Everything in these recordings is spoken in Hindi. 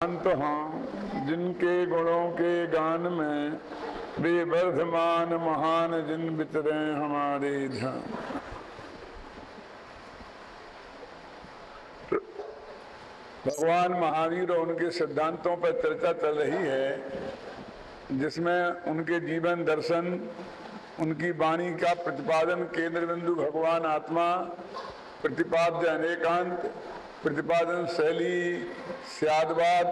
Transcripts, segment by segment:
अंत हाँ जिनके गुणों के गान में वे वर्धमान महान जिन विचरे हमारे ध्यान। भगवान महावीर और उनके सिद्धांतों पर चर्चा चल रही है, जिसमें उनके जीवन दर्शन, उनकी वाणी का प्रतिपादन केंद्र बिंदु भगवान आत्मा, प्रतिपाद्य अनेकांत, प्रतिपादन शैली, स्यादवाद,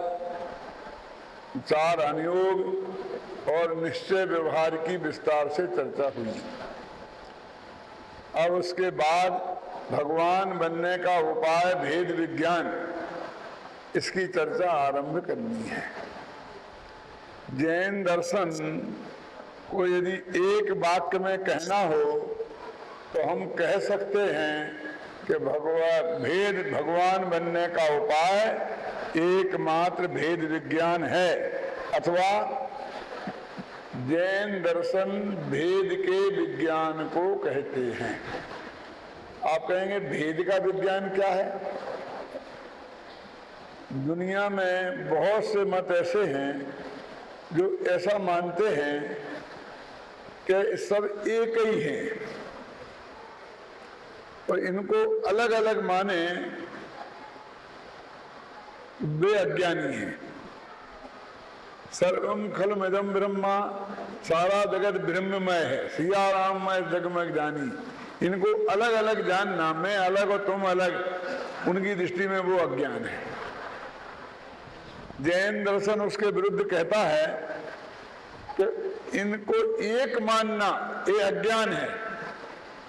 चार अनुयोग और निश्चय व्यवहार की विस्तार से चर्चा हुई। अब उसके बाद भगवान बनने का उपाय, भेद विज्ञान, इसकी चर्चा आरंभ करनी है। जैन दर्शन को यदि एक वाक्य में कहना हो तो हम कह सकते हैं कि भगवान बनने का उपाय एकमात्र भेद विज्ञान है, अथवा जैन दर्शन भेद के विज्ञान को कहते हैं। आप कहेंगे भेद का विज्ञान क्या है? दुनिया में बहुत से मत ऐसे हैं जो ऐसा मानते हैं कि सब एक ही हैं और इनको अलग अलग माने वे अज्ञानी हैं। सर्वम खलमिदं ब्रह्मा, सारा जगत ब्रह्ममय है, सिया राम मैं जगमग जानी। इनको अलग अलग जानना, मैं अलग और तुम अलग, उनकी दृष्टि में वो अज्ञान है। जैन दर्शन उसके विरुद्ध कहता है कि इनको एक मानना ये अज्ञान है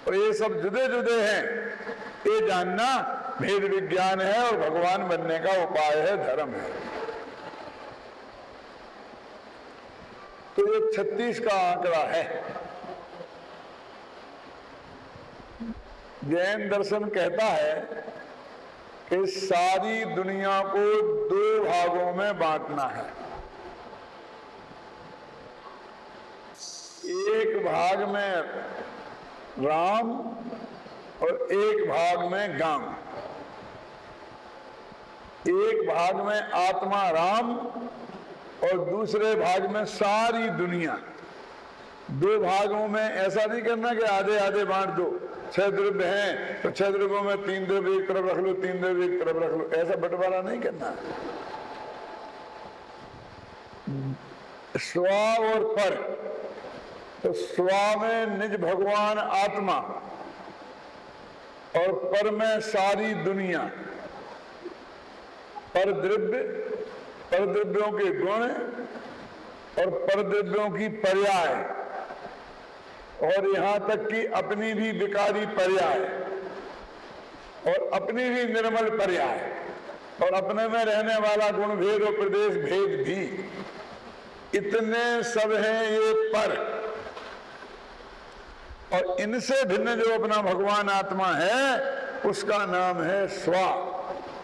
और ये सब जुदे जुदे हैं, ये जानना भेद विज्ञान है और भगवान बनने का उपाय है, धर्म है। तो ये 36 का आंकड़ा है। जैन दर्शन कहता है कि सारी दुनिया को 2 भागों में बांटना है। एक भाग में राम और एक भाग में गाम। एक भाग में आत्मा राम और दूसरे भाग में सारी दुनिया। 2 भागों में ऐसा नहीं करना कि आधे आधे बांट दो। 6 द्रव्य हैं तो 6 द्रव्यों में 3 द्रव्य एक तरफ रख लो, 3 द्रव्य एक तरफ रख लो, ऐसा बंटवारा नहीं करना। स्वा और पर, तो स्वा में निज भगवान आत्मा और पर में सारी दुनिया। पर द्रव्य, पर द्रव्यों के गुण और पर द्रव्यों की पर्याय, और यहां तक कि अपनी भी विकारी पर्याय और अपनी भी निर्मल पर्याय और अपने में रहने वाला गुण भेद और प्रदेश भेद भी, इतने सब हैं ये पर। और इनसे भिन्न जो अपना भगवान आत्मा है उसका नाम है स्वा।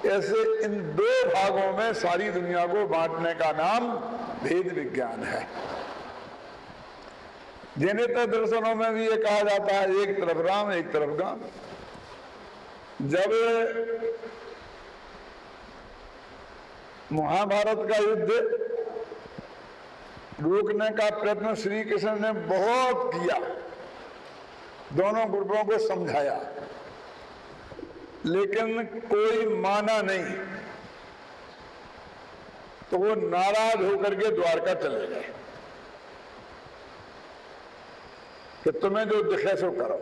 ऐसे इन 2 भागों में सारी दुनिया को बांटने का नाम भेद विज्ञान है। जैनेतर दर्शनों में भी ये कहा जाता है एक तरफ राम एक तरफ गाम। जब महाभारत का युद्ध रोकने का प्रयत्न श्री कृष्ण ने बहुत किया, दोनों ग्रुपों को समझाया, लेकिन कोई माना नहीं, तो वो नाराज होकर के द्वारका चले गए कि तुम्हें जो दिखे सो करो।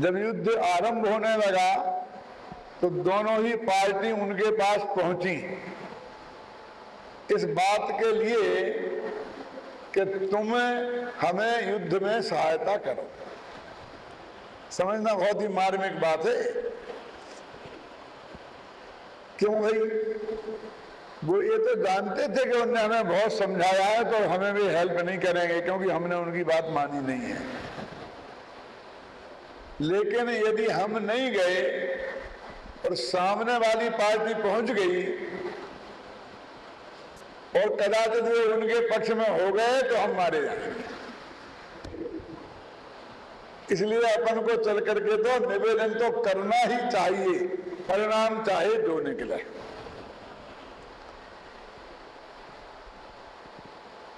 जब युद्ध आरंभ होने लगा तो दोनों ही पार्टी उनके पास पहुंची इस बात के लिए कि तुम हमें युद्ध में सहायता करो। समझना बहुत ही मार्मिक बात है। क्यों भाई? वो ये तो जानते थे कि उन्होंने हमें बहुत समझाया है तो हमें भी हेल्प नहीं करेंगे क्योंकि हमने उनकी बात मानी नहीं है। लेकिन यदि हम नहीं गए और सामने वाली पार्टी पहुंच गई और कदाचित वो उनके पक्ष में हो गए तो हम मारे जाएंगे। इसलिए अपन को चल करके तो निवेदन तो करना ही चाहिए परिणाम चाहे जो निकले।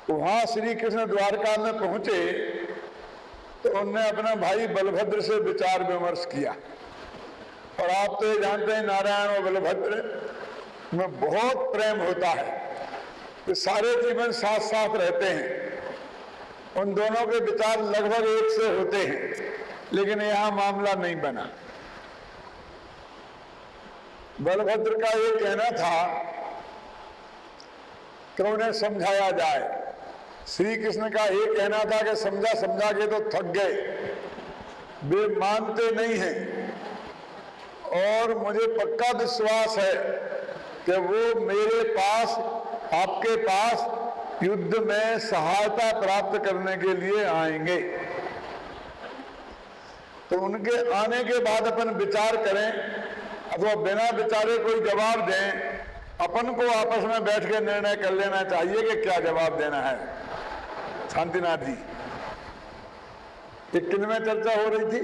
वहां श्री कृष्ण द्वारका में पहुंचे तो उन्होंने अपना भाई बलभद्र से विचार विमर्श किया। और आप तो ये जानते हैं नारायण और बलभद्र में बहुत प्रेम होता है, तो सारे जीवन साथ साथ रहते हैं। उन दोनों के विचार लगभग एक से होते हैं, लेकिन यहां मामला नहीं बना। बलभद्र का ये कहना था कि उन्हें समझाया जाए। श्री कृष्ण का ये कहना था कि समझा समझा के तो थक गए, वे मानते नहीं हैं। और मुझे पक्का विश्वास है कि वो मेरे पास, आपके पास युद्ध में सहायता प्राप्त करने के लिए आएंगे। तो उनके आने के बाद अपन विचार करें, अथवा बिना विचारे कोई जवाब दें। अपन को आपस में बैठ के निर्णय कर लेना चाहिए कि क्या जवाब देना है। शांतिनाथ जी, ये किन में चर्चा हो रही थी?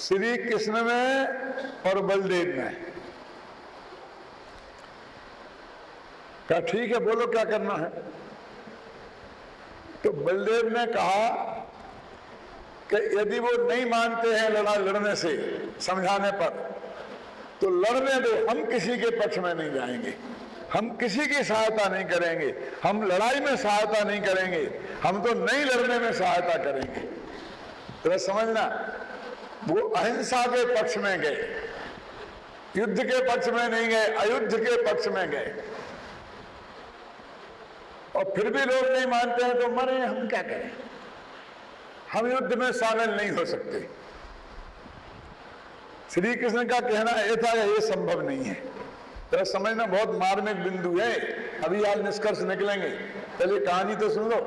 श्री कृष्ण में और बलदेव में। क्या ठीक है, बोलो क्या करना है। तो बलदेव ने कहा कि यदि वो नहीं मानते हैं लड़ने से, समझाने पर, तो लड़ने दो, हम किसी के पक्ष में नहीं जाएंगे, हम किसी की सहायता नहीं करेंगे, हम लड़ाई में सहायता नहीं करेंगे, हम तो नहीं लड़ने में सहायता करेंगे। तो समझना, वो अहिंसा के पक्ष में गए, युद्ध के पक्ष में नहीं गए, अयुद्ध के पक्ष में गए। और फिर भी लोग नहीं मानते हैं तो मरे, हम क्या करें, हम युद्ध में शामिल नहीं हो सकते। श्री कृष्ण का कहना यह था कि ये संभव नहीं है। तो समझना बहुत मार्मिक बिंदु है, अभी आज निष्कर्ष निकलेंगे, पहले कहानी तो सुन लो।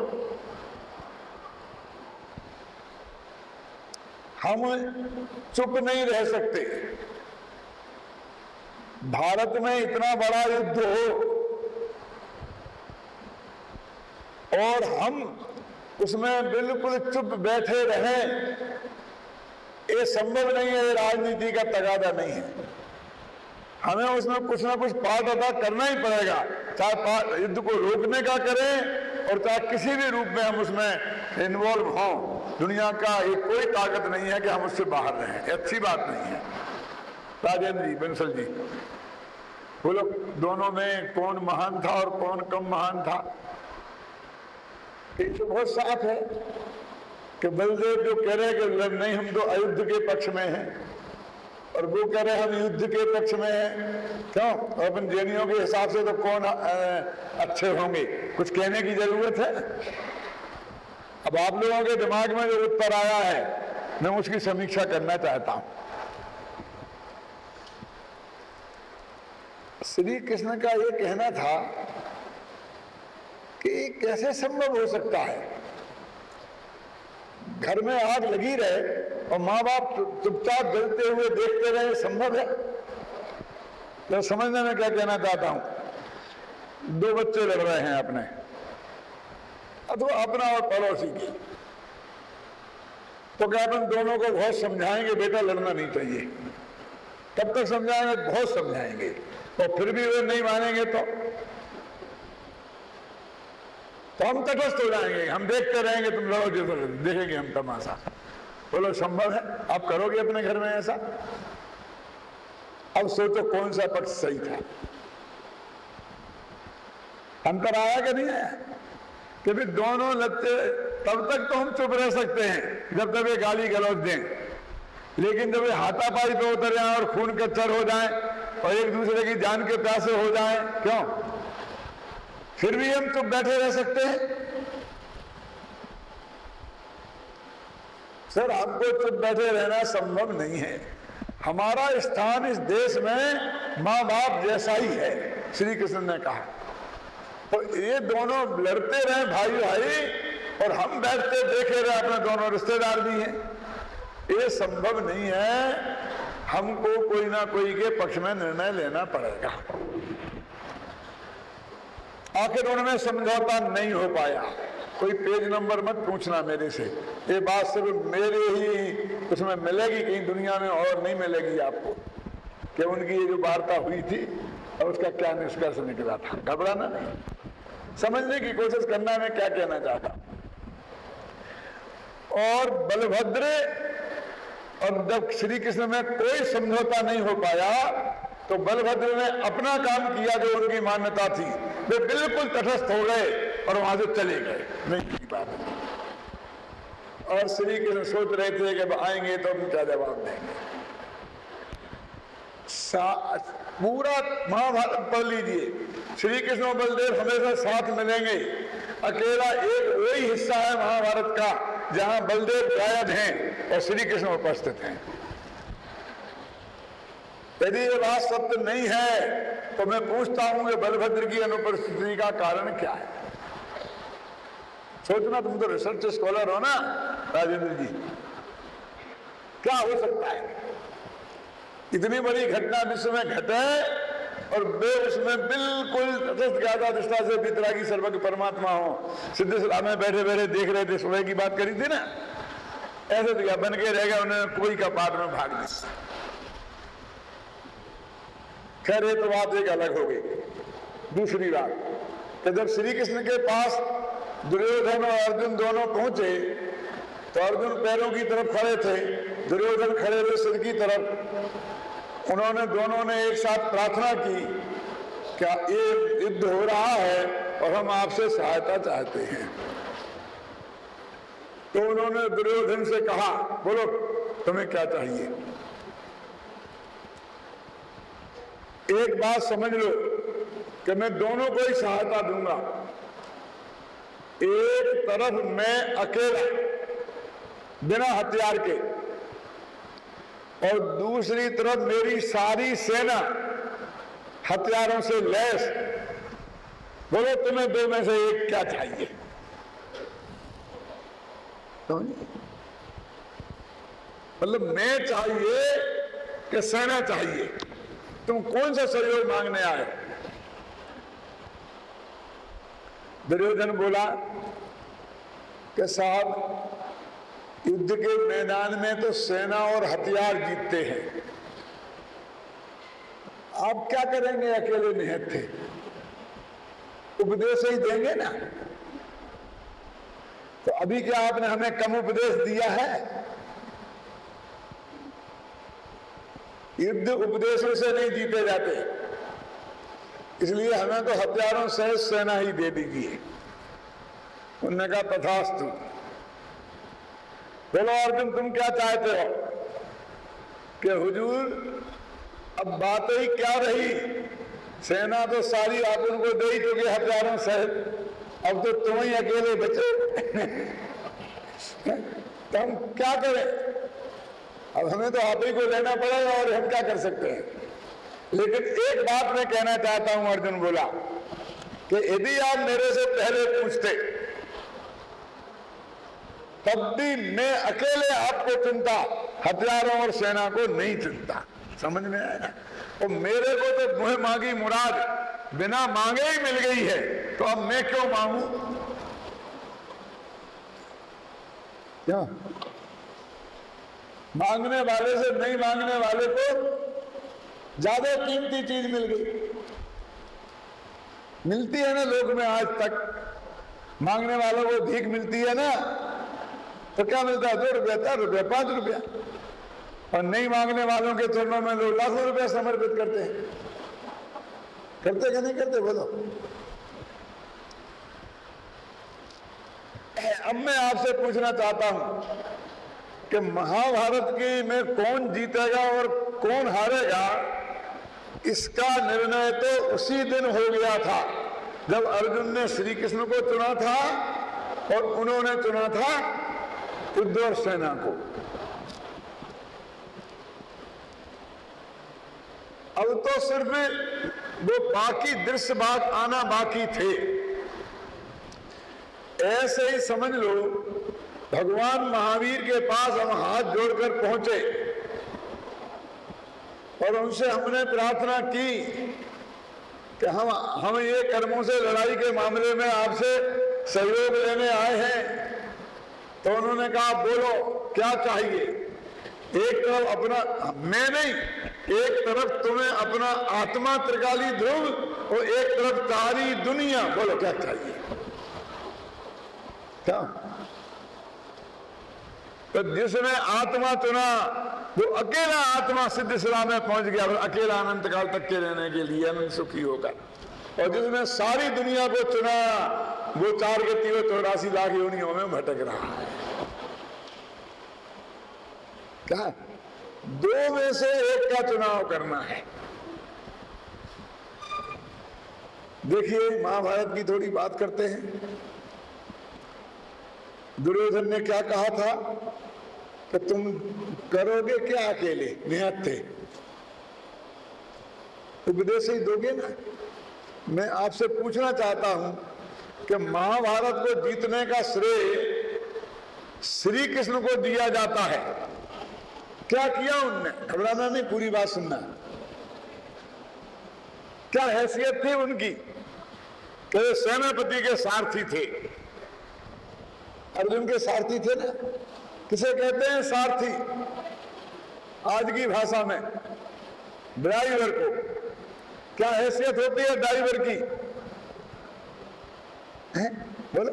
हम चुप नहीं रह सकते। भारत में इतना बड़ा युद्ध हो और हम उसमें बिल्कुल चुप बैठे रहें, ये संभव नहीं है, ये राजनीति का तगादा नहीं है। हमें उसमें कुछ ना कुछ पार्ट अदा करना ही पड़ेगा, चाहे युद्ध को रोकने का करें और चाहे किसी भी रूप में हम उसमें इन्वॉल्व हों। दुनिया का ये कोई ताकत नहीं है कि हम उससे बाहर रहें, ये अच्छी बात नहीं है। राजेंद्र जी, बंसल जी, बोलो दोनों में कौन महान था और कौन कम महान था? ये तो बहुत साफ है कि बलदेव जो कह रहे कि नहीं हम तो अयुद्ध के पक्ष में हैं, और वो कह रहे हम युद्ध के पक्ष में हैं। क्यों? अपन जैनियों के हिसाब से तो कौन अच्छे होंगे, कुछ कहने की जरूरत है? अब आप लोगों के दिमाग में जो उत्तर आया है, मैं उसकी समीक्षा करना चाहता हूं। श्री कृष्ण का ये कहना था कि कैसे संभव हो सकता है, घर में आग लगी रहे और माँ बाप चुपचाप जलते हुए देखते रहे, संभव है? तो समझने में क्या कहना चाहता हूं, दो बच्चे लड़ रहे हैं अपने, अथवा अपना और पड़ोसी की, तो क्या अपन दोनों को बहुत समझाएंगे बेटा लड़ना नहीं चाहिए? कब तक समझाएंगे? बहुत समझाएंगे, और फिर भी वे नहीं मानेंगे तो हम तटस्थ हो जाएंगे, हम देखते रहेंगे, तुम लड़ो जो देखेंगे हम तमाशा। बोलो संभव है? आप करोगे अपने घर में ऐसा? अब सोचो कौन सा पक्ष सही था। अंतर आया कि नहीं आया? कि भी दोनों लड़ते, तब तक तो हम चुप रह सकते हैं जब तक वे गाली गलौज दें, लेकिन जब वे हाथापाई पे उतर जाए और खून कच्चर हो जाए और एक दूसरे की जान के प्यासे हो जाए, क्यों फिर भी हम चुप बैठे रह सकते हैं? सर, हमको चुप बैठे रहना संभव नहीं है। हमारा स्थान इस देश में माँ बाप जैसा ही है, श्री कृष्ण ने कहा। तो ये दोनों लड़ते रहे भाई भाई, और हम बैठते देखे रहे, अपने दोनों रिश्तेदार भी हैं, ये संभव नहीं है। हमको कोई ना कोई के पक्ष में निर्णय लेना पड़ेगा। आखिर उनमें समझौता नहीं हो पाया। कोई पेज नंबर मत पूछना मेरे से, ये बात सिर्फ मेरे ही उसमें मिलेगी, कहीं दुनिया में और नहीं मिलेगी आपको। कि उनकी ये जो वार्ता हुई थी और उसका क्या निष्कर्ष निकला था। घबराना नहीं, समझने की कोशिश करना मैं क्या कहना चाहता। और बलभद्र और जब श्री कृष्ण में कोई समझौता नहीं हो पाया तो बलभद्र ने अपना काम किया, जो उनकी मान्यता थी, वे बिल्कुल तटस्थ हो गए और वहां से चले गए, नहीं की बात। और श्री कृष्ण सोच रहे थे कि आएंगे तो हम क्या जवाब देंगे। पूरा महाभारत पढ़ लीजिए, श्री कृष्ण और बलदेव हमेशा साथ मिलेंगे। अकेला एक वही हिस्सा है महाभारत का जहां बलदेव गायब हैं और श्री कृष्ण उपस्थित हैं। यदि ये बात सत्य नहीं है तो मैं पूछता हूं कि बलभद्र की अनुपस्थिति का कारण क्या है। सोचना, तुम तो रिसर्च स्कॉलर हो ना राजेंद्र जी, क्या हो सकता है? इतनी बड़ी घटना विश्व में घटे और वे उसमें बिल्कुल तटस्थ ज्ञाता दृष्टा से वितरागी सर्वज्ञ परमात्मा हो। सिद्धेश्वर में बैठे बैठे देख रहे थे, सुबह की बात करी थी ना, ऐसे तो क्या बन के रह गया, उन्होंने कोई का पाठ में भाग लिया। खैर ये तो बात एक अलग हो गई। दूसरी बात कि जब श्री कृष्ण के पास दुर्योधन और अर्जुन दोनों पहुंचे तो अर्जुन पैरों की तरफ खड़े थे, दुर्योधन खड़े थे सिर की तरफ। उन्होंने दोनों ने एक साथ प्रार्थना की, क्या ये युद्ध हो रहा है और हम आपसे सहायता चाहते हैं। तो उन्होंने दुर्योधन से कहा, बोलो तुम्हें क्या चाहिए। एक बात समझ लो कि मैं दोनों को ही सहायता दूंगा। एक तरफ मैं अकेला बिना हथियार के और दूसरी तरफ मेरी सारी सेना हथियारों से लैस। बोलो तुम्हें दो में से एक क्या चाहिए। मतलब मैं चाहिए कि सेना चाहिए, तुम कौन सा सहयोग मांगने आए। दुर्योधन बोला कि साहब युद्ध के मैदान में तो सेना और हथियार जीतते हैं, आप क्या करेंगे अकेले निहत थे, उपदेश ही देंगे ना। तो अभी क्या आपने हमें कम उपदेश दिया है। युद्ध उपदेशों से नहीं जीते जाते, इसलिए हमें तो हथियारों से सेना ही दे दीजिए। उन्होंने कहा तथास्तु। बोलो अर्जुन तुम क्या चाहते हो। कि हुजूर अब बात ही क्या रही, सेना तो सारी आप उनको दे ही चुके हथियारों सहित, अब तो तुम ही अकेले बचे। तो हम क्या करें, अब हमें तो आप ही को लेना पड़ेगा और हम क्या कर सकते हैं। लेकिन एक बात मैं कहना चाहता हूं, अर्जुन बोला कि यदि आप मेरे से पहले पूछते तब भी मैं अकेले आपको चुनता, हथियारों और सेना को नहीं चुनता। समझ में आया। और मेरे को तो मुँह मांगी मुराद बिना मांगे ही मिल गई है, तो अब मैं क्यों मांगू। क्या मांगने वाले से नहीं मांगने वाले को ज्यादा कीमती चीज मिल गई। मिलती है ना लोक में आज तक, मांगने वालों को भीख मिलती है ना, तो क्या मिलता है 2 रुपया 4 रुपया 5 रुपया, और नहीं मांगने वालों के चरणों में लोग लाखों रुपया समर्पित करते हैं। करते क्या नहीं करते बोलो। अब मैं आपसे पूछना चाहता हूं कि महाभारत की में कौन जीतेगा और कौन हारेगा, इसका निर्णय तो उसी दिन हो गया था जब अर्जुन ने श्री कृष्ण को चुना था और उन्होंने चुना था युद्ध और सेना को। अब तो सिर्फ वो बाकी दृश्य बात आना बाकी थे। ऐसे ही समझ लो भगवान महावीर के पास हम हाथ जोड़कर पहुंचे और उनसे हमने प्रार्थना की कि हम ये कर्मों से लड़ाई के मामले में आपसे सहयोग लेने आए हैं। तो उन्होंने कहा बोलो क्या चाहिए। एक तरफ अपना, मैं नहीं, एक तरफ तुम्हें अपना आत्मा त्रिकाली ध्रुव और एक तरफ तारी दुनिया। बोलो क्या चाहिए? क्या? तो जिसने आत्मा चुना वो अकेला आत्मा सिद्ध सिला में पहुंच गया, और अकेला अनंत काल तक के रहने के लिए अनंत सुखी होगा। और जिसने सारी दुनिया को चुना वो 4 गति में 84 लाख योनियों में भटक रहा है। क्या? 2 में से एक का चुनाव करना है। देखिए महाभारत की थोड़ी बात करते हैं। दुर्योधन ने क्या कहा था कि तुम करोगे क्या अकेले? निहत थे, उपदेश ही दोगे ना। मैं आपसे पूछना चाहता हूं कि महाभारत को जीतने का श्रेय श्री कृष्ण को दिया जाता है। क्या किया उनने? घबराना नहीं, पूरी बात सुनना। क्या हैसियत थी उनकी? कि सेनापति के सारथी थे। अर्जुन के सारथी थे ना। किसे कहते हैं सारथी? आज की भाषा में ड्राइवर को। क्या हैसियत होती है ड्राइवर की? है? बोलो।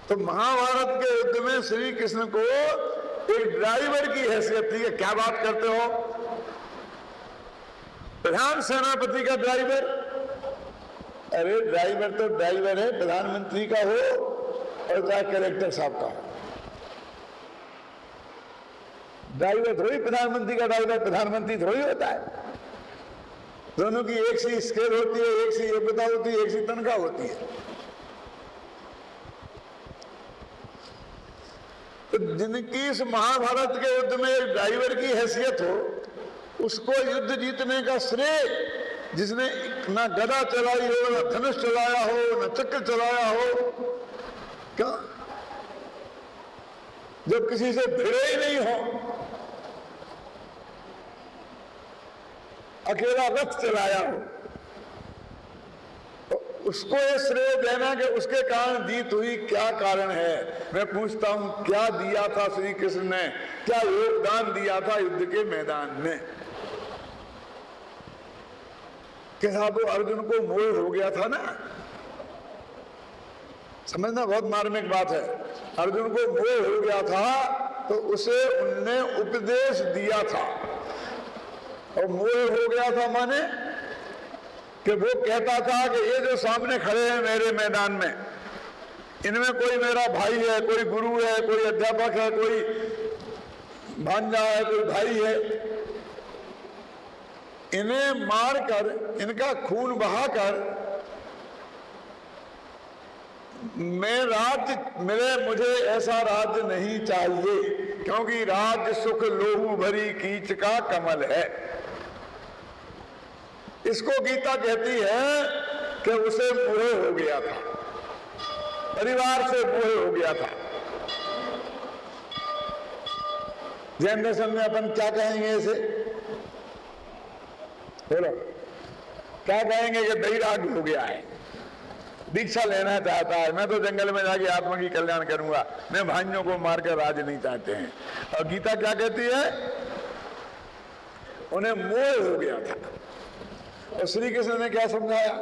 तो महाभारत के युद्ध में श्री कृष्ण को एक ड्राइवर की हैसियत थी। क्या बात करते हो? प्रधान सेनापति का ड्राइवर? अरे ड्राइवर तो ड्राइवर है, प्रधानमंत्री का हो और चाहे कलेक्टर साहब का हो। ड्राइवर थोड़ी प्रधानमंत्री का ड्राइवर प्रधानमंत्री थोड़ी होता है। दोनों की एक सी स्केल होती है, एक सी योग्यता होती है, एक सी तनख्वाह होती है। तो जिनकी इस महाभारत के युद्ध में एक ड्राइवर की हैसियत हो, उसको युद्ध जीतने का श्रेय जिसने ना गदा चलाई हो, ना धनुष चलाया हो, ना चक्र चलाया हो, क्या जब किसी से भिड़े ही नहीं हो, अकेला रथ चलाया हो, तो उसको ये श्रेय देना कि उसके कारण जीत हुई। क्या कारण है? मैं पूछता हूं, क्या दिया था श्री कृष्ण ने? क्या योगदान दिया था युद्ध के मैदान में? कि साहब वो अर्जुन को मोह हो गया था ना। समझना बहुत मार्मिक बात है। अर्जुन को मोह हो गया था तो उसे उनने उपदेश दिया था। और मोह हो गया था माने कि वो कहता था कि ये जो सामने खड़े हैं मेरे मैदान में, इनमें कोई मेरा भाई है, कोई गुरु है, कोई अध्यापक है, कोई भांजा है, कोई भाई है। इन्हें मारकर, इनका खून बहाकर मैं राज्य मिले, मुझे ऐसा राज्य नहीं चाहिए, क्योंकि राज्य सुख लोहू भरी कीच का कमल है। इसको गीता कहती है कि उसे मोह हो गया था, परिवार से मोह हो गया था। जनरेशन में अपन क्या कहेंगे इसे? बोलो, क्या कहेंगे? कि बैराग हो गया है, दीक्षा लेना चाहता है। मैं तो जंगल में जाके आत्मा की कल्याण करूंगा, मैं भाइयों को मारकर राज नहीं चाहते हैं। और गीता क्या कहती है? उन्हें मोह हो गया था। और श्री कृष्ण ने क्या समझाया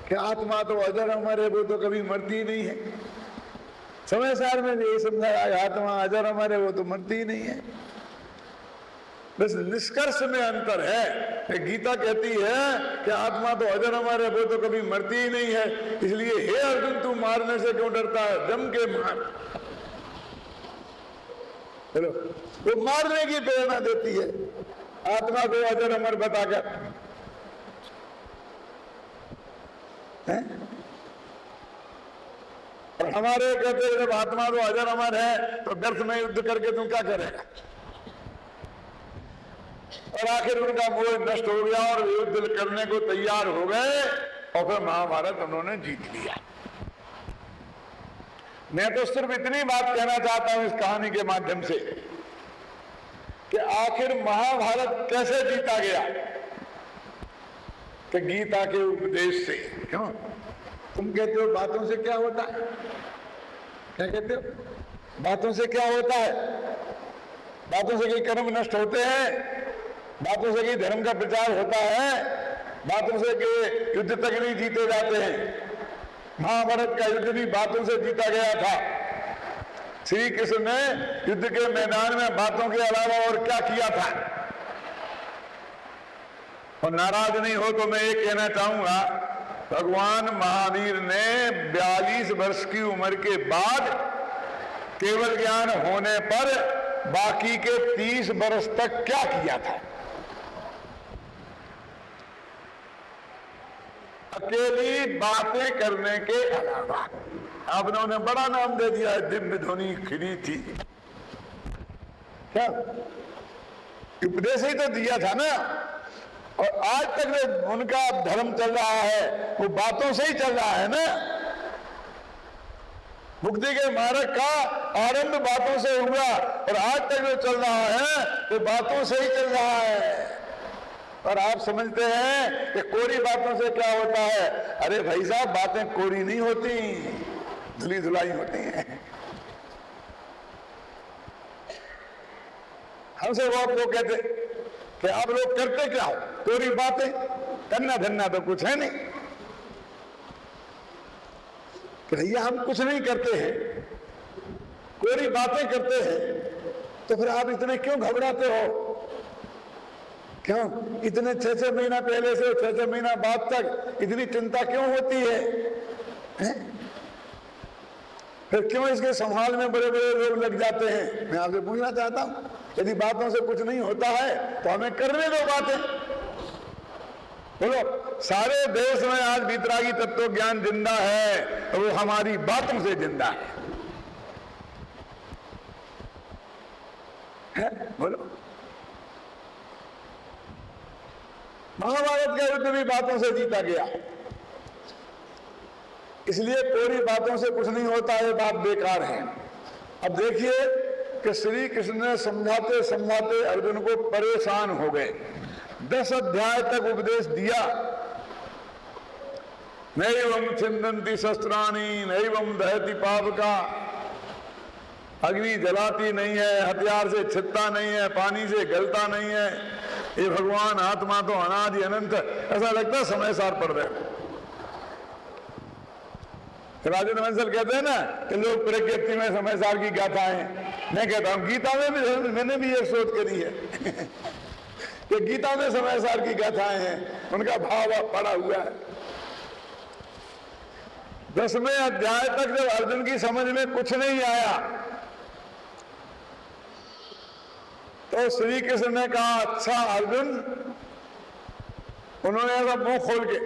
कि आत्मा तो अजर अमर है, वो तो कभी मरती ही नहीं है। समय सार में यही समझाया, आत्मा अजर अमर है, वो तो मरती ही नहीं है। बस निष्कर्ष में अंतर है कि गीता कहती है कि आत्मा तो अजर अमर है, वो तो कभी मरती ही नहीं है। इसलिए हे अर्जुन, तू मारने से क्यों डरता है? जम के मार। चलो, वो मारने की प्रेरणा देती है आत्मा को अजर अमर बताकर। और हमारे कहते हैं जब आत्मा तो अजर अमर है तो व्यर्थ में युद्ध करके तुम क्या करेगा? और आखिर उनका मोह नष्ट हो गया और युद्ध करने को तैयार हो गए और फिर महाभारत उन्होंने जीत लिया। मैं तो सिर्फ इतनी बात कहना चाहता हूं इस कहानी के माध्यम से कि आखिर महाभारत कैसे जीता गया? कि गीता के उपदेश से। क्यों? तुम कहते हो बातों से क्या होता है? क्या कहते हो? बातों से क्या होता है? बातों से कोई कर्म नष्ट होते हैं? बातों से कि धर्म का प्रचार होता है, बातों से कि युद्ध तक नहीं जीते जाते हैं। महाभारत का युद्ध भी बातों से जीता गया था। श्री कृष्ण ने युद्ध के मैदान में बातों के अलावा और क्या किया था? और नाराज नहीं हो तो मैं ये कहना चाहूंगा, भगवान महावीर ने 42 वर्ष की उम्र के बाद केवल ज्ञान होने पर बाकी के 30 वर्ष तक क्या किया था? अकेली बातें करने के अलावा आप लोगों ने बड़ा नाम दे दिया है, दिव्य ध्वनि खिली थी। क्या उपदेश ही तो दिया था ना। और आज तक जो उनका धर्म चल रहा है वो बातों से ही चल रहा है ना। मुक्ति के मार्ग का आरंभ बातों से हुआ और आज तक जो चल रहा है वो बातों से ही चल रहा है। और आप समझते हैं कि कोरी बातों से क्या होता है? अरे भाई साहब, बातें कोरी नहीं होती, धुली धुलाई होती हैं। हमसे वो आपको कहते कि आप लोग करते क्या हो? कोरी बातें, करना धरना तो कुछ है नहीं। भैया हम कुछ नहीं करते हैं, कोरी बातें करते हैं, तो फिर आप इतने क्यों घबराते हो? क्यों इतने 6-6 महीना पहले से 6-6 महीना बाद तक इतनी चिंता क्यों होती है? फिर क्यों इसके संभाल में बड़े बड़े लोग लग जाते हैं? मैं आपसे पूछना चाहता हूं, यदि बातों से कुछ नहीं होता है तो हमें करने दो बातें। बोलो, सारे देश में आज वितरागी तत्व ज्ञान जिंदा है, तो वो हमारी बातों से जिंदा है? बोलो, महाभारत का युद्ध भी बातों से जीता गया। इसलिए कोरी बातों से कुछ नहीं होता, ये बात बेकार है। अब देखिए कि श्री कृष्ण ने समझाते समझाते अर्जुन को परेशान हो गए। 10 अध्याय तक उपदेश दिया। नैवं छिन्दन्ति शस्त्राणि नैवं दहति पावका, अग्नि जलाती नहीं है, हथियार से छिदता नहीं है, पानी से गलता नहीं है। ये भगवान आत्मा तो अनादि अनंत, ऐसा लगता है समय सार पड़ रहे हो। राजन मंसल कहते हैं ना कि लोग प्रकृति में समय सार की गाथाएं। मैं कहता हूं गीता में भी, मैंने भी ये सोच करी है कि गीता में समय सार की गाथाएं हैं, उनका भाव पड़ा हुआ है। 10वें अध्याय तक जब अर्जुन की समझ में कुछ नहीं आया तो श्री कृष्ण ने कहा, अच्छा अर्जुन, उन्होंने ऐसा मुंह खोल के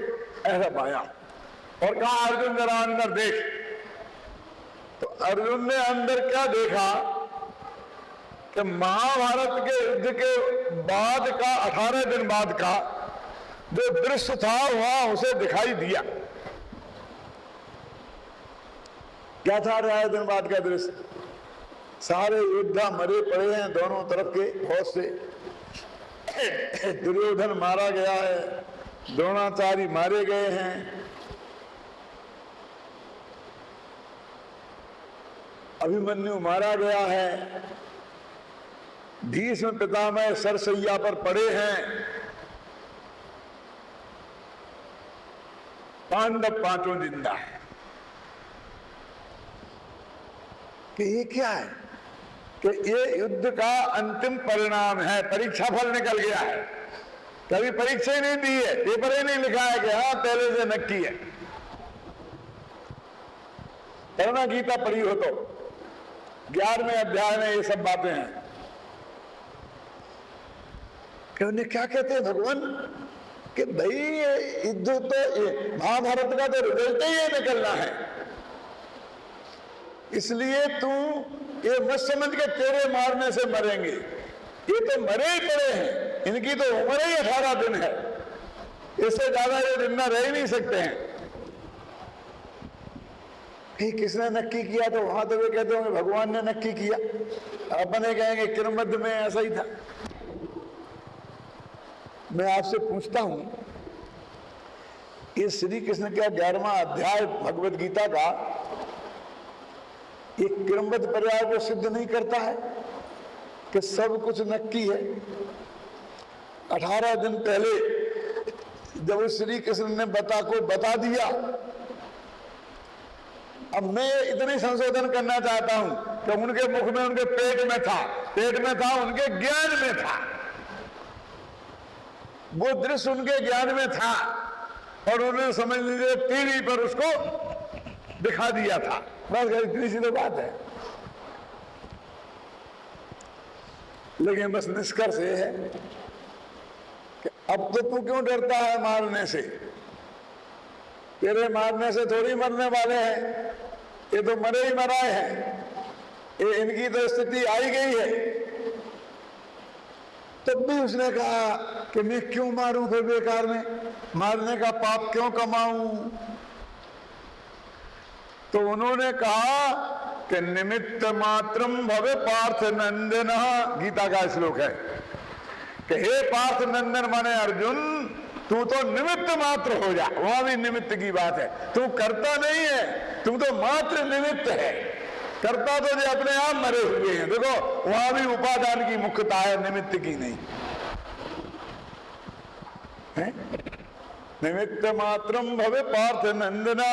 ऐसा पाया और कहा, अर्जुन जरा अंदर देख। तो अर्जुन ने अंदर क्या देखा कि महाभारत के युद्ध के बाद का 18 दिन बाद का जो दृश्य था वहां उसे दिखाई दिया। क्या था 18 दिन बाद का दृश्य? सारे योद्धा मरे पड़े हैं दोनों तरफ के, बहुत से। दुर्योधन मारा गया है, द्रोणाचार्य मारे गए हैं, अभिमन्यु मारा गया है, भीष्म पितामह सरसैया पर पड़े हैं, पांडव 5 जिंदा है। कि ये क्या है? कि ये युद्ध का अंतिम परिणाम है, परीक्षा फल निकल गया है। कभी परीक्षा ही नहीं दी है, पेपर ही नहीं लिखा है कि हाँ पहले से नक्की है। पढ़ना गीता पढ़ी हो तो 11वें अध्याय में ये सब बातें हैं कि उन्हें क्या कहते हैं भगवान कि भाई युद्ध तो महाभारत का तो रिजल्ट ही ये निकलना है, इसलिए तू ये मत समझ के तेरे मारने से मरेंगे। ये तो मरे ही पड़े हैं, इनकी तो उम्र ही 18 दिन है, इससे ज्यादा ये जिंदा रह ही नहीं सकते हैं। किसने नक्की किया? तो वहां तो वे कहते होंगे भगवान ने नक्की किया, अपने कहेंगे किरमत में ऐसा ही था। मैं आपसे पूछता हूं, ये श्री कृष्ण का 11वां अध्याय भगवद गीता का ये क्रमबद्ध पर्याय को सिद्ध नहीं करता है कि सब कुछ नक्की है? 18 दिन पहले जब श्री कृष्ण ने बता दिया, अब मैं इतनी संशोधन करना चाहता हूं कि उनके मुख में उनके पेट में था, उनके ज्ञान में था, वो दृश्य उनके ज्ञान में था और उन्होंने समझ लीजिए टीवी पर उसको दिखा दिया था। बस इतनी सी तो बात है। लेकिन बस निष्कर्ष ये है कि अब तो तू क्यों डरता है मारने से? तेरे मारने से थोड़ी मरने वाले हैं, ये तो मरे ही मराए हैं, ये इनकी तो स्थिति आई गई है। तब भी उसने कहा कि मैं क्यों मारूं फिर बेकार में, मारने का पाप क्यों कमाऊं? तो उन्होंने कहा कि निमित्त मात्रम भवे पार्थ नंदन, गीता का श्लोक है कि हे पार्थ नंदन माने अर्जुन, तू तो निमित्त मात्र हो जा। वहां भी निमित्त की बात है, तू करता नहीं है, तू तो मात्र निमित्त है। करता तो जो अपने आप मरे हुए हैं। देखो वहां भी उपादान की मुख्यता है, निमित्त की नहीं है। निमित्त मात्रम भवे पार्थ नंदना।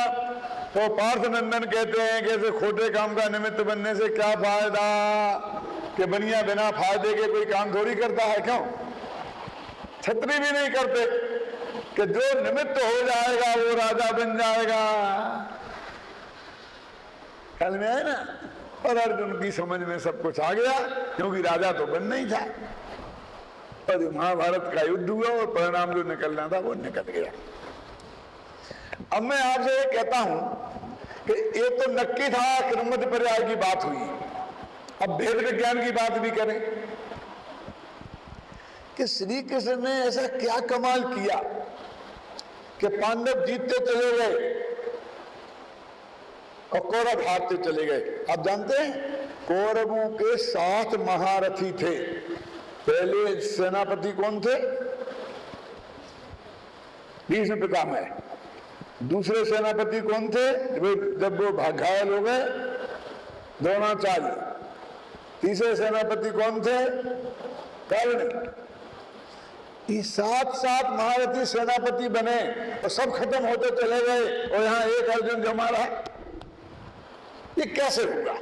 तो पार्थ नंदन कहते हैं कि ऐसे खोटे काम का निमित्त बनने से क्या फायदा, कि बनिया बिना फायदे के कोई काम थोड़ी करता है। क्यों? छत्री भी नहीं करते कि जो निमित्त हो जाएगा वो राजा बन जाएगा। ख्याल में आए ना? और अर्जुन की समझ में सब कुछ आ गया, क्योंकि राजा तो बनना ही था। और महाभारत का युद्ध हुआ और परिणाम जो निकलना था वो निकल गया। अब मैं आपसे ये कहता हूं कि ये तो नक्की था कि क्रमबद्ध पर्याय की बात हुई, अब भेद विज्ञान की बात भी करें कि श्री कृष्ण ने ऐसा क्या कमाल किया कि पांडव जीतते चले गए और कौरव हारते चले गए। आप जानते हैं कौरवों के 7 महारथी थे। पहले सेनापति कौन थे? भीष्म पितामह। दूसरे सेनापति कौन थे जब वो घायल हो गए? द्रोणाचार्य। तीसरे सेनापति कौन थे? कर्ण। ये 7 महारथी सेनापति बने और सब खत्म होते चले गए और यहां एक अर्जुन जमा रहा। ये कैसे होगा?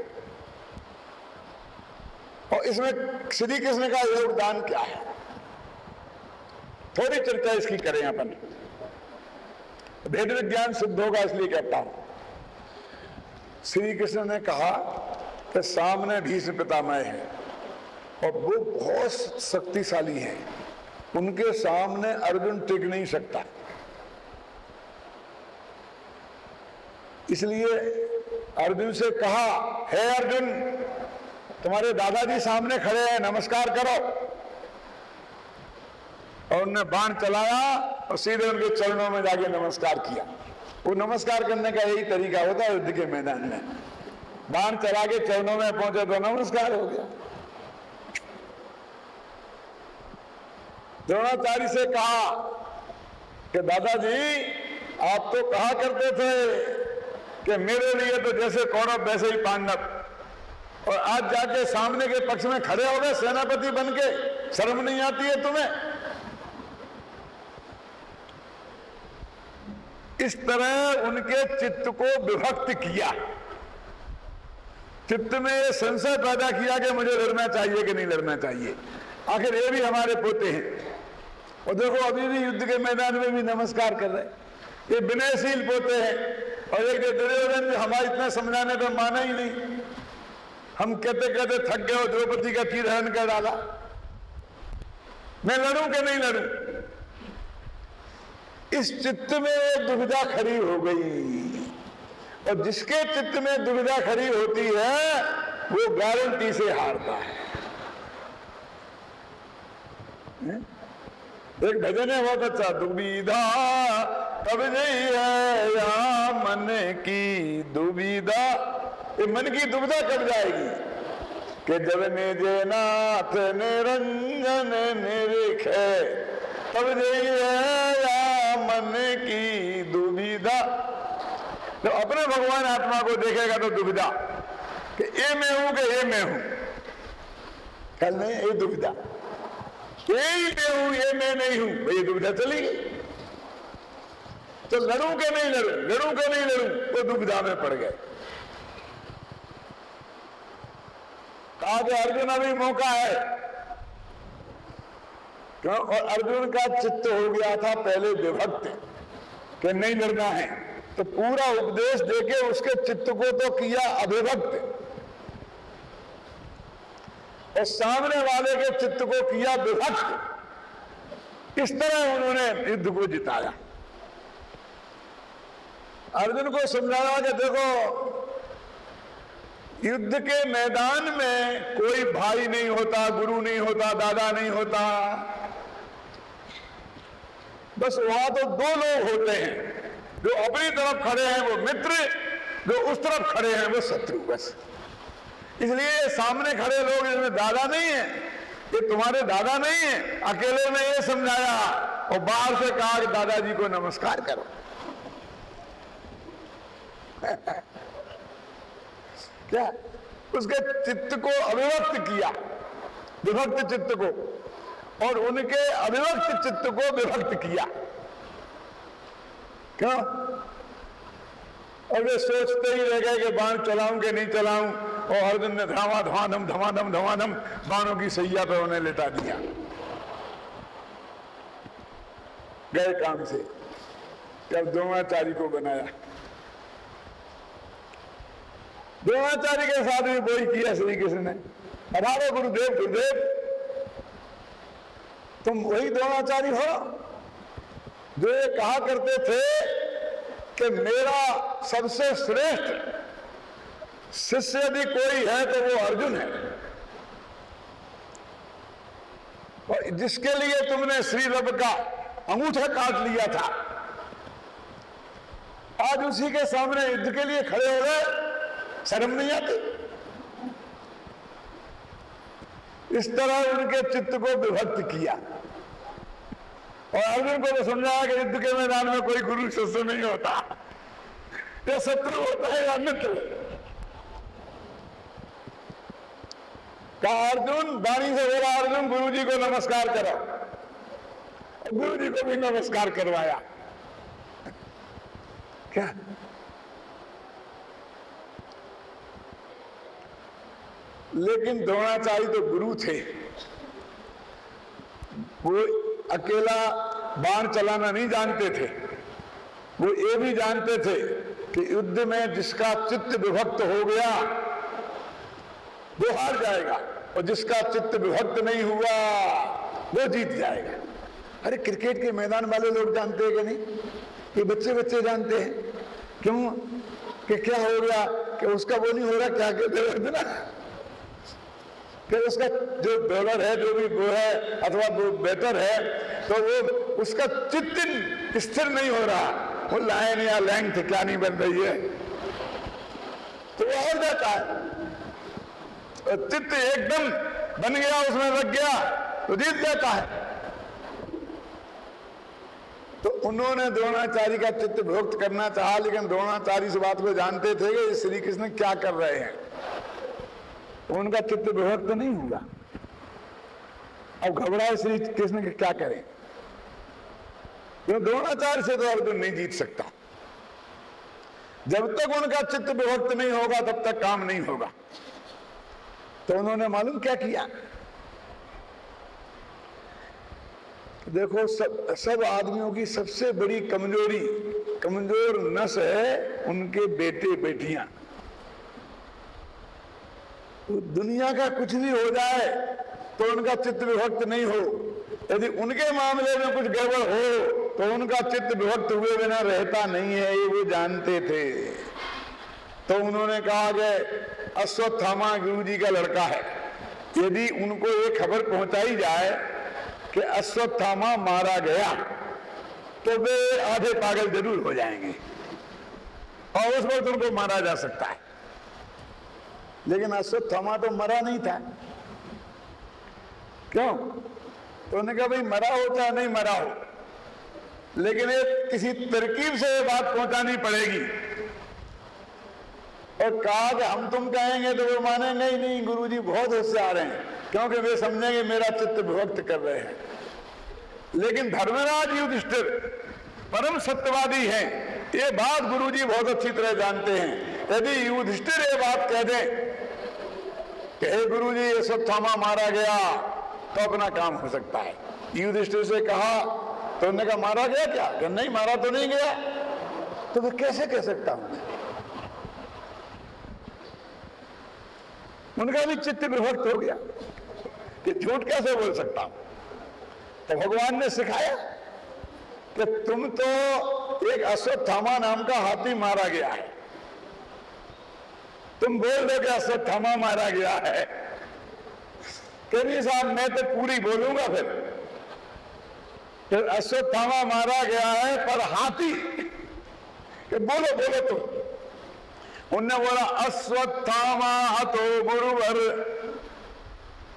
और इसमें श्री कृष्ण का योगदान क्या है? थोड़ी चर्चा इसकी करें अपन। भेद विज्ञान सिद्ध होगा इसलिए कहता हूं। श्री कृष्ण ने कहा कि सामने भीष्म पितामह है और वो बहुत शक्तिशाली हैं, उनके सामने अर्जुन टिक नहीं सकता। इसलिए अर्जुन से कहा, हे अर्जुन, तुम्हारे दादाजी सामने खड़े हैं, नमस्कार करो। और उन्होंने बाण चलाया और सीधे उनके चरणों में जाके नमस्कार किया। वो नमस्कार करने का यही तरीका होता है युद्ध के मैदान में। बाण चला के चरणों में पहुंचे तो नमस्कार हो गया। द्रोणाचार्य से कहा कि दादाजी, आप तो कहा करते थे कि मेरे लिए तो जैसे कौरव वैसे ही पांडव, और आज जाके सामने के पक्ष में खड़े हो गए सेनापति बन के। शर्म नहीं आती है तुम्हें? इस तरह उनके चित्त को विभक्त किया, चित्त में संशय पैदा किया कि मुझे लड़ना चाहिए कि नहीं लड़ना चाहिए। आखिर ये भी हमारे पोते हैं और देखो अभी भी युद्ध के मैदान में भी नमस्कार कर रहे हैं। ये विनयशील पोते हैं। और एक दुर्योधन जो हमारे इतना समझाने पर माना ही नहीं। हम कहते कहते थक गए और द्रौपदी का तीर हरण कर डाला। मैं लड़ूं कि नहीं लड़ूं? इस चित्त में दुविधा खड़ी हो गई, और जिसके चित्त में दुविधा खड़ी होती है वो गारंटी से हारता है। एक भजन है बहुत अच्छा, दुविधा कब नहीं है या मन की दुविधा। ये मन की दुविधा कब जाएगी कि जब निजे नाथ निरंजन निरीखे, तब नहीं है या मन की दुविधा। जब अपने भगवान आत्मा को देखेगा तो दुविधा कि ये मैं हूं कि ये मैं हूं। कल नहीं, ये दुविधा। यही मैं हूं, ये मैं नहीं हूं, भाई दुविधा चली गई। तो लड़ूं के नहीं लड़ूं, लड़ूं के नहीं लड़ूं, तो दुविधा में पड़ गए। कहा कि अर्जुन अभी मौका है, क्यों? और अर्जुन का चित्त हो गया था पहले विभक्त कि नहीं लड़ना है, तो पूरा उपदेश देके उसके चित्त को तो किया अभिभक्त, और सामने वाले के चित्त को किया विभक्त। इस तरह उन्होंने युद्ध को जिताया। अर्जुन को समझाया कि देखो, युद्ध के मैदान में कोई भाई नहीं होता, गुरु नहीं होता, दादा नहीं होता, बस वहां तो दो लोग होते हैं, जो अपनी तरफ खड़े हैं वो मित्र, जो उस तरफ खड़े हैं वो शत्रु। बस इसलिए सामने खड़े लोग इसमें दादा नहीं है, ये तुम्हारे दादा नहीं है। अकेले ने ये समझाया और बाहर से कहा कि दादाजी को नमस्कार करो। क्या? उसके चित्त को अभिव्यक्त किया, विभक्त चित्त को, और उनके अभिव्यक्त चित्त को विभक्त किया। क्यों? और वे सोचते ही रह गए कि बाण चलाऊं कि नहीं चलाऊं, और अर्जुन ने धमाधम धमाधम धमाधम बाणों की सैया पर उन्हें लेटा दिया। गए काम से। जब द्रोणाचार्य को बनाया, द्रोणाचार्य के साथ भी वही किया श्री कृष्ण ने। अरे गुरुदेव गुरुदेव, तुम वही द्रोणाचार्य हो जो ये कहा करते थे कि मेरा सबसे श्रेष्ठ शिष्य यदि कोई है तो वो अर्जुन है, और जिसके लिए तुमने श्री रब का अंगूठा काट लिया था, आज उसी के सामने युद्ध के लिए खड़े हो गए। शर्म नहीं आती? इस तरह उनके चित्त को विभक्त किया, और अर्जुन को तो समझाया कि युद्ध के मैदान में कोई गुरु शिष्य नहीं होता, या शत्रु होता है या मित्र। कहा अर्जुन, वाणी से बोला अर्जुन गुरु जी को नमस्कार करो, गुरु जी को भी नमस्कार करवाया। क्या? लेकिन द्रोणाचार्य तो गुरु थे, वो अकेला बाण चलाना नहीं जानते थे, वो ये भी जानते थे कि युद्ध में जिसका चित्त विभक्त हो गया वो हार जाएगा, और जिसका चित्त विभक्त नहीं हुआ वो जीत जाएगा। अरे क्रिकेट के मैदान वाले लोग जानते हैं कि नहीं? ये बच्चे बच्चे जानते हैं। क्यों? कि क्या हो गया कि उसका वो नहीं हो रहा, क्या कहते हैं ना, फिर उसका जो बॉलर है, जो भी वो है अथवा वो बैटर है, तो वो उसका चित्त स्थिर नहीं हो रहा, वो लाइन या लेंथ क्या नहीं बन रही है, तो वो हार जाता है। और चित्त एकदम बन गया, उसमें लग गया तो जीत जाता है। तो उन्होंने द्रोणाचार्य का चित्त विभक्त करना चाहा, लेकिन द्रोणाचार्य इस बात को जानते थे कि श्री कृष्ण क्या कर रहे हैं, उनका चित्त विभक्त नहीं हुआ। अब घबराए श्री कृष्ण के क्या करें? तो द्रोणाचार्य से तो अर्जुन नहीं जीत सकता। जब तक उनका चित्त विभक्त नहीं होगा तब तक काम नहीं होगा। तो उन्होंने मालूम क्या किया? देखो, सब आदमियों की सबसे बड़ी कमजोर नस है उनके बेटे बेटियां। दुनिया का कुछ भी हो जाए तो उनका चित्त विभक्त नहीं हो, यदि उनके मामले में कुछ गड़बड़ हो तो उनका चित्त विभक्त हुए बिना रहता नहीं है, ये वो जानते थे। तो उन्होंने कहा कि अश्वत्थामा गुरु जी का लड़का है, यदि उनको ये खबर पहुंचाई जाए कि अश्वत्थामा मारा गया तो वे आधे पागल जरूर हो जाएंगे, और उस वक्त उनको मारा जा सकता है। लेकिन अश्वत्थामा तो मरा नहीं था। क्यों? तो उन्होंने कहा भाई मरा हो चाहे नहीं मरा हो, लेकिन एक किसी तरकीब से ये बात पहुंचानी पड़ेगी। और कहा कि हम तुम कहेंगे तो वो माने नहीं, गुरुजी बहुत होशियार हैं, क्योंकि वे समझेंगे मेरा चित्त विभक्त कर रहे हैं। लेकिन धर्मराज युधिष्ठिर परम सत्यवादी हैं, ये बात गुरुजी बहुत अच्छी तरह जानते हैं। यदि युधिष्ठिर ये बात कह दें कि हे गुरुजी ये अश्वत्थामा मारा गया, तो अपना काम हो सकता है। युधिष्ठिर से कहा तो उन्होंने कहा मारा गया क्या? कि नहीं मारा तो नहीं गया। तो फिर कैसे कह सकता हूं? उनका भी चित्त विभक्त हो गया कि झूठ कैसे बोल सकता हूं। तो भगवान ने सिखाया कि तुम तो एक अश्वत्थामा नाम का हाथी मारा गया है, तुम बोल दो कि अश्वत्थामा मारा गया है। कभी साहब मैं तो पूरी बोलूंगा फिर अश्वत्थामा मारा गया है पर हाथी, कि बोलो बोलो तुम। उनने बोला अश्वत्थामा हतो गुरुवर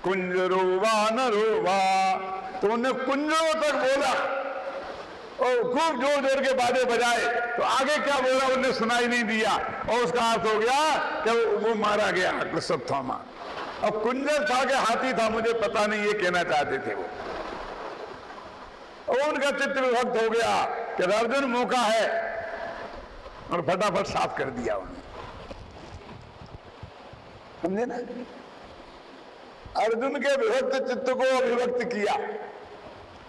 कुंजरो वानरो। तो उन्हें कुंजरों तक बोला और खूब जोर जोर के बाजे बजाए, तो आगे क्या बोला उन्हें सुनाई नहीं दिया, और उसका अर्थ हो गया कि वो मारा गया अश्वत्थामा। अब कुंजर था कि हाथी था मुझे पता नहीं, ये कहना चाहते थे वो। और उनका चित्त विभक्त हो गया कि अर्जुन मौका है, और फटाफट साफ कर दिया उन्होंने। समझे ना? अर्जुन के विभक्त चित्त को अभिव्यक्त किया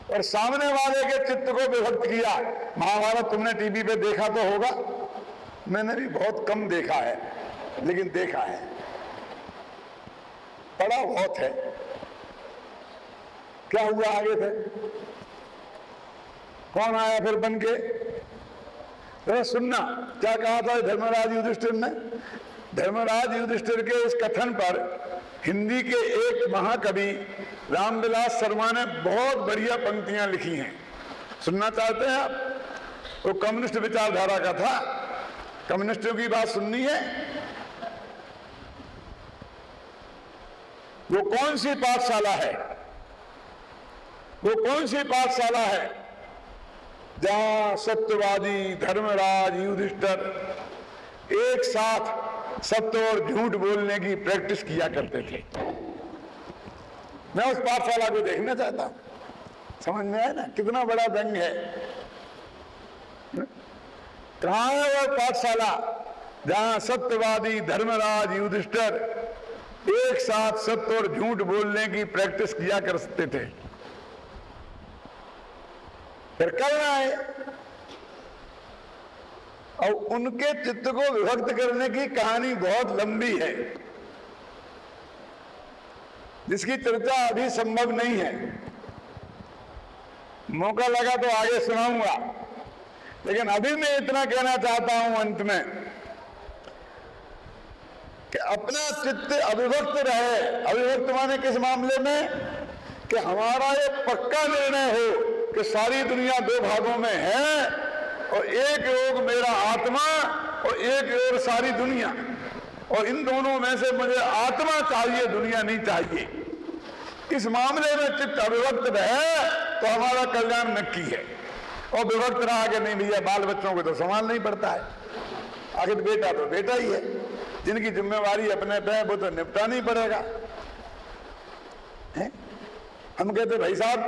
और सामने वाले के चित्त को विभक्त किया। महाभारत तुमने टीवी पे देखा तो होगा, मैंने भी बहुत कम देखा है, लेकिन देखा है, पढ़ा बहुत है। क्या हुआ आगे फिर? कौन आया फिर बन के? तो सुनना क्या कहा था धर्मराज युधिष्ठिर ने। धर्मराज युधिष्ठिर के इस कथन पर हिंदी के एक महाकवि रामविलास शर्मा ने बहुत बढ़िया पंक्तियां लिखी हैं। सुनना चाहते हैं आप? वो कम्युनिस्ट विचारधारा का था। कम्युनिस्टों की बात सुननी है। वो कौन सी पाठशाला है, वो कौन सी पाठशाला है जहां सत्यवादी धर्मराज युधिष्ठिर एक साथ सत्य और झूठ बोलने की प्रैक्टिस किया करते थे? मैं उस पाठशाला को देखना चाहता हूं। समझ में आया ना कितना बड़ा दंग है? कहां है वह पाठशाला जहां सत्यवादी धर्मराज युधिष्ठिर एक साथ सत्य और झूठ बोलने की प्रैक्टिस किया कर सकते थे? फिर करना है। और उनके चित्त को विभक्त करने की कहानी बहुत लंबी है, जिसकी चर्चा अभी संभव नहीं है। मौका लगा तो आगे सुनाऊंगा, लेकिन अभी मैं इतना कहना चाहता हूं अंत में कि अपना चित्त अविभक्त रहे। अविभक्त माने किस मामले में? कि हमारा ये पक्का निर्णय हो कि सारी दुनिया दो भागों में है, और एक ओर मेरा आत्मा और एक ओर सारी दुनिया, और इन दोनों में से मुझे आत्मा चाहिए, दुनिया नहीं चाहिए। इस मामले में चित्त अविभक्त रहे तो हमारा कल्याण नक्की है। और विभक्त रहा कि नहीं भैया बाल बच्चों को तो संभाल नहीं पड़ता है, आखिर बेटा तो बेटा ही है, जिनकी जिम्मेवारी अपने पे है वो तो निपटाना ही पड़ेगा। हम कहते भाई साहब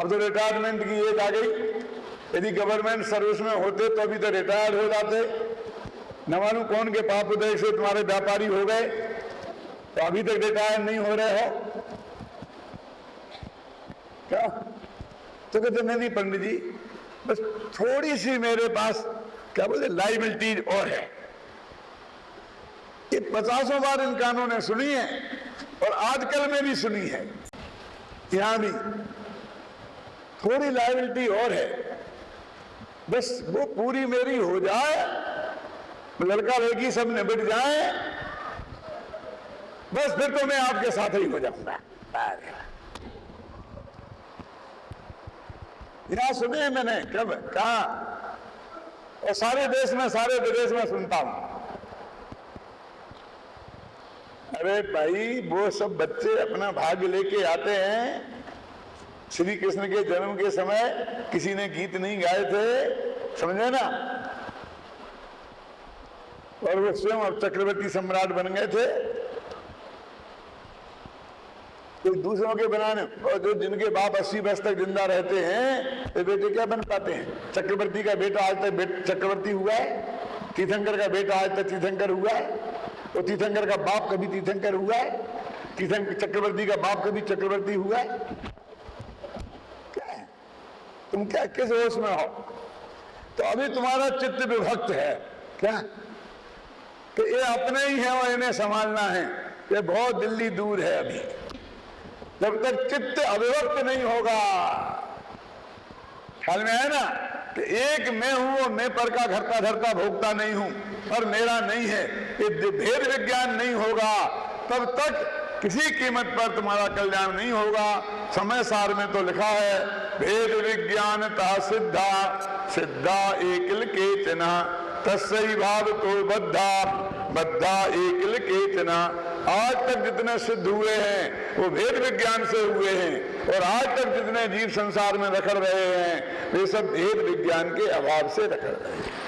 अब तो रिटायरमेंट की एज आ गई, यदि गवर्नमेंट सर्विस में होते तो अभी तो रिटायर्ड हो जाते, न मालूम कौन के पाप उदय से तुम्हारे व्यापारी हो गए, तो अभी तक रिटायर नहीं हो रहे हो क्या? तो कहते नहीं पंडित जी बस थोड़ी सी मेरे पास क्या बोलते लाइबिलिटी और है। ये 50 बार इन कानों ने सुनी है और आजकल में भी सुनी है, यहां भी थोड़ी लाइबिलिटी और है, बस वो पूरी मेरी हो जाए, लड़का लड़की सब निपट जाए, बस फिर तो मैं आपके साथ ही हो जाऊंगा। यहां सुने मैंने कब कहा, और सारे देश में सारे विदेश में सुनता हूं। अरे भाई वो सब बच्चे अपना भाग्य लेके आते हैं। श्री कृष्ण के जन्म के समय किसी ने गीत नहीं गाए थे, समझे ना, और वो स्वयं अब चक्रवर्ती सम्राट बन गए थे। कोई दूसरों के बनाने, और जो जिनके बाप 80 वर्ष तक जिंदा रहते हैं वे बेटे क्या बन पाते हैं? चक्रवर्ती का बेटा आज तक चक्रवर्ती हुआ है, तीर्थंकर का बेटा आज तक तीर्थंकर हुआ है, और तीर्थंकर का बाप कभी तीर्थंकर हुआ है, चक्रवर्ती का बाप कभी चक्रवर्ती हुआ है? क्या है? तुम क्या किस होश में हो? तो अभी तुम्हारा चित्त विभक्त है क्या कि ये अपने ही है और इन्हें संभालना है, ये बहुत दिल्ली दूर है। अभी जब तक चित्त अविभक्त नहीं होगा, ख्याल में है ना कि एक मैं हूं और मैं पर का घरता धरता भोगता नहीं हूं और मेरा नहीं है, ये भेद विज्ञान नहीं होगा तब तक किसी कीमत पर तुम्हारा कल्याण नहीं होगा। समय सार में तो लिखा है भेद विज्ञानता सिद्धा सिद्धा एकिल केचना तस्सै भाव तो बद्धा बद्धा एकिल केचना। आज तक जितने सिद्ध हुए हैं वो भेद विज्ञान से हुए हैं, और आज तक जितने जीव संसार में रखड़ रहे हैं वे सब भेद विज्ञान के अभाव से रखड़ रहे हैं।